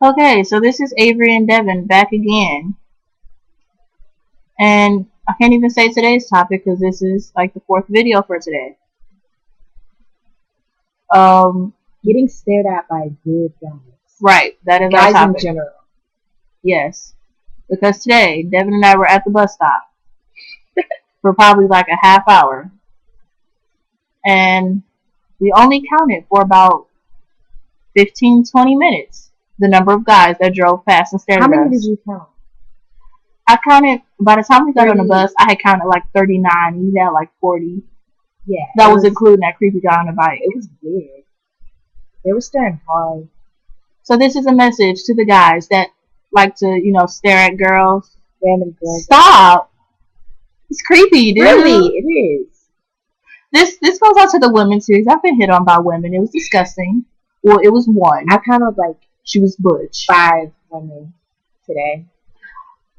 Okay, so this is Avery and Devin back again. And I can't even say today's topic because this is like the fourth video for today. Um, Getting stared at by weird guys. right, that is our Guys in topic. general. Yes. Because today, Devin and I were at the bus stop for probably like a half hour. And we only counted for about 15-20 minutes the number of guys that drove past and stared How at many us. did you count? I counted, by the time we got on the 30. bus, I had counted like 39. You had like 40. Yeah. That was including that creepy guy on the bike. It was weird. They were staring hard. So this is a message to the guys that like to, stare at girls. Random girls. Stop. It's creepy, dude. Really, it is. This goes out to the women too. 'Cause I've been hit on by women. It was disgusting. Well, it was one. I counted like She was butch. 5 women today.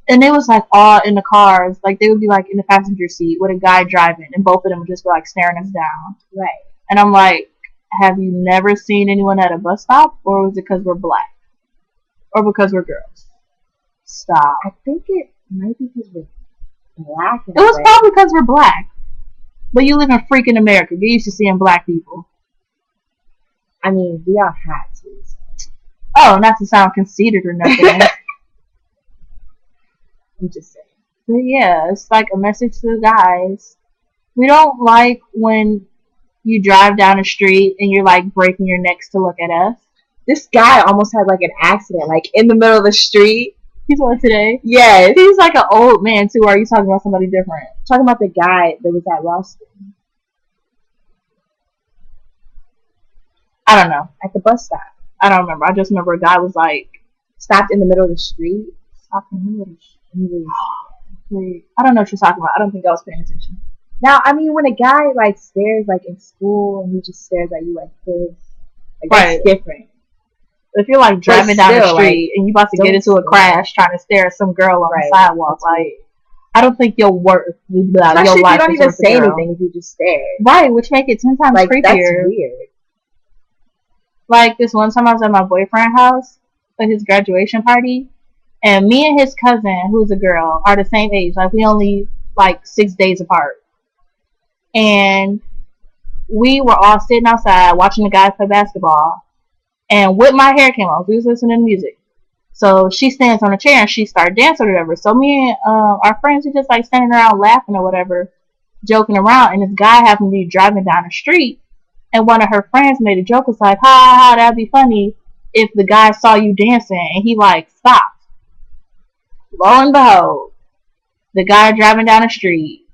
And they was like all in the cars. Like they would be like in the passenger seat with a guy driving, and both of them would just be like staring us down. Right. And I'm like, have you never seen anyone at a bus stop, or was it because we're black, or because we're girls? Stop. I think it might be because we're black. It was probably because we're black. But you live in freaking America. Get used to seeing black people. I mean, we all had to. Oh, not to sound conceited or nothing. I'm just saying. But yeah, it's like a message to the guys. We don't like when you drive down the street and you're like breaking your necks to look at us. This guy almost had like an accident, like in the middle of the street. He's on today. Yes. He's like an old man too. Or are you talking about somebody different? Talking about the guy that was at Ralston I don't know. at the bus stop. I don't remember. I just remember a guy was like Stopped in the middle of the street. stopping me with And he was, I don't know what you're talking about. I don't think I was paying attention. now, I mean, when a guy like stares like in school and he just stares at you like this, like Right. that's different. If you're like driving down the still, street and you about to get don't into a stare. crash trying to stare at some girl on the sidewalk, That's like weird. I don't think your worth, your Especially if you life don't is even worth the say girl. anything if you just stare. Right, which make it 10 times Like that's creepier. weird. Like this one time I was at my boyfriend's house for his graduation party, and me and his cousin, who's a girl, are the same age. Like we only like 6 days apart, and we were all sitting outside watching the guys play basketball. And with my hair came off, we was listening to music. So she stands on a chair and she started dancing or whatever. So me and our friends were just like standing around laughing or whatever, joking around. And this guy happened to be driving down the street, and one of her friends made a joke, was like, "Ha ha ha, that'd be funny if the guy saw you dancing." And he like stopped. Lo and behold, the guy driving down the street,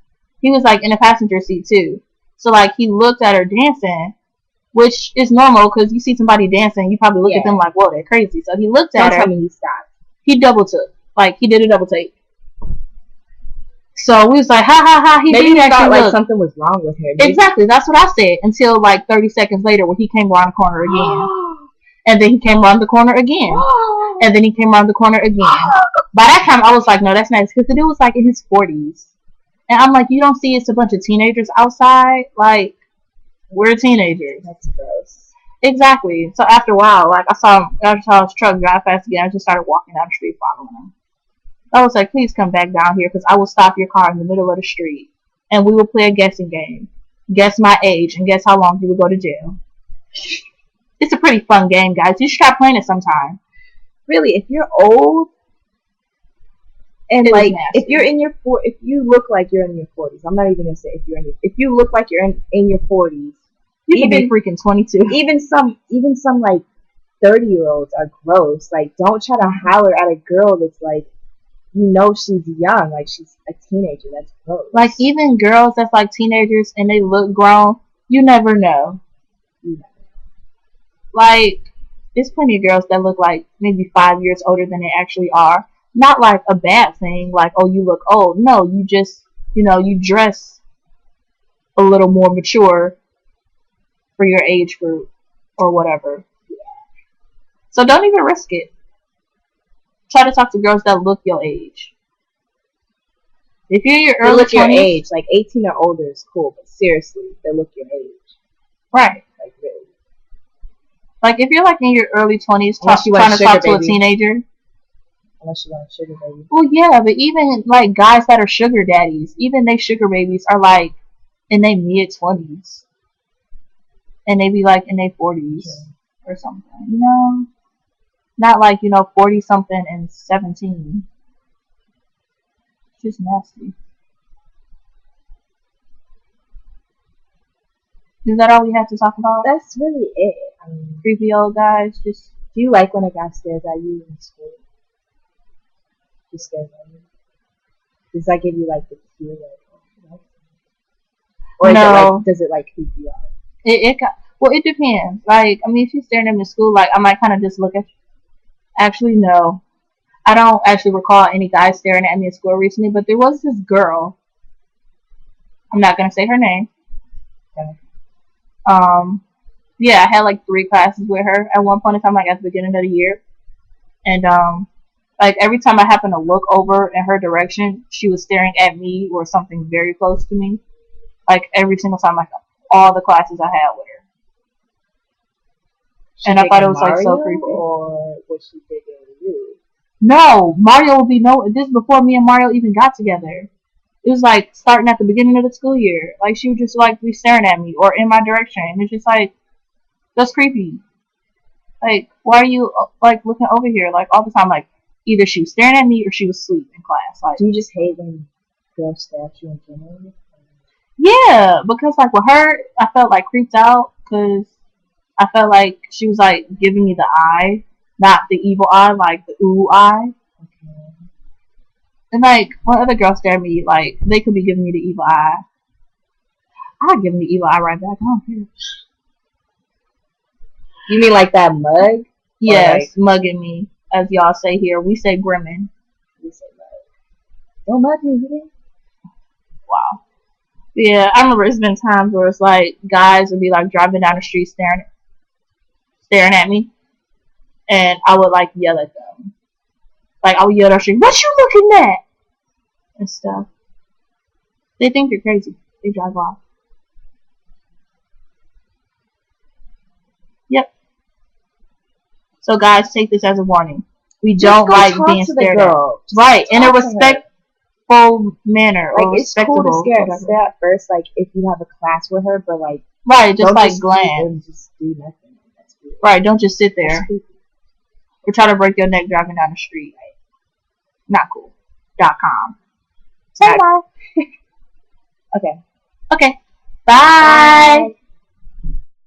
he was like in the passenger seat too. So like he looked at her dancing, which is normal because you see somebody dancing, you probably look at them like, "Whoa, they're crazy." So he looked Don't at tell her. me he stopped. He double took, like he did a double take. So we was like, "Ha ha ha!" He Maybe did he actually thought like look. something was wrong with her. Maybe. Exactly, that's what I said. Until like 30 seconds later, when he came around the corner again, and then he came around the corner again, and then he came around the corner again. By that time, I was like, "No, that's nice," because the dude was like in his 40s, and I'm like, "You don't see it's a bunch of teenagers outside? Like, we're teenagers." That's gross. Exactly. So after a while, like I saw his truck drive past again. I just started walking down the street following him. I was like, "Please come back down here, because I will stop your car in the middle of the street, and we will play a guessing game. Guess my age and guess how long you will go to jail." It's a pretty fun game, guys. You should try playing it sometime. Really, if you're old and It was like nasty. if you're in your if you look like you're in your 40s, I'm not even gonna say if you look like you're in your 40s, You can be even freaking 22. even some like 30-year-olds are gross. Like, don't try to holler at a girl that's like, you know, she's young, like she's a teenager. That's gross. Like even girls that's like teenagers and they look grown, you never know. Like there's plenty of girls that look like maybe 5 years older than they actually are. Not like a bad thing, like, "Oh, you look old." No, you just, you dress a little more mature for your age group or whatever. So don't even risk it. Try to talk to girls that look your age. If you're your they early look your 20s, age. Like 18 or older is cool, but seriously, they look your age. right? Like really. Like if you're like in your early 20s Unless you trying want to talk sugar to a baby. teenager. Unless you want a sugar baby. Well, yeah, but even like guys that are sugar daddies, even they sugar babies are like in their mid-20s, and they be like in their 40s or something. You know, not like 40 something and 17. It's just nasty. Is that all we have to talk about? That's really it. I mean, Creepy old guys. Just do you like when a guy stares at you in school? Just stares at you. Does that give you like the feel like, or is No. it like, does it like creep you out? It depends. Like, I mean, if you're staring at me in school, like I might kind of just look at you. Actually, no. I don't actually recall any guys staring at me in school recently, but there was this girl. I'm not gonna say her name. Okay. Yeah, I had like 3 classes with her at one point in time, like at the beginning of the year, and like every time I happened to look over in her direction, she was staring at me or something very close to me. Like every single time, like all the classes I had with her, and I thought it was like so creepy. Or was she thinking you? No, Mario would be this before me and Mario even got together. It was like starting at the beginning of the school year. Like she would just like be staring at me or in my direction. And it's just like, that's creepy. Like, why are you like looking over here like all the time? Like either she was staring at me or she was asleep in class. Like, do you just hate when girls stare at you in general? Yeah, because like with her, I felt like creeped out because I felt like she was like giving me the eye, not the evil eye, like the ooh eye. Okay. And like when other girls stare at me, like they could be giving me the evil eye. I'd give them the evil eye right back. I don't care. You mean like that mug? Yes, mugging me, as y'all say here. We say grimming. We say mug. Don't mug me, you. Wow. Yeah, I remember it's been times where it's like guys would be like driving down the street staring at me, and I would like yell at them. Like I would yell at the street, "What you looking at?" and stuff. They think you're crazy. They drive off. Yep. So guys, take this as a warning. We don't like being stared at. Right, in a respectful manner. Like or it's cool to respectable. stare at first, like if you have a class with her, but like right, just don't like just glance. and just do nothing. That's weird. Right, don't just sit there or try to break your neck driving down the street. Not cool. .com. Bye. Okay. Okay. Bye.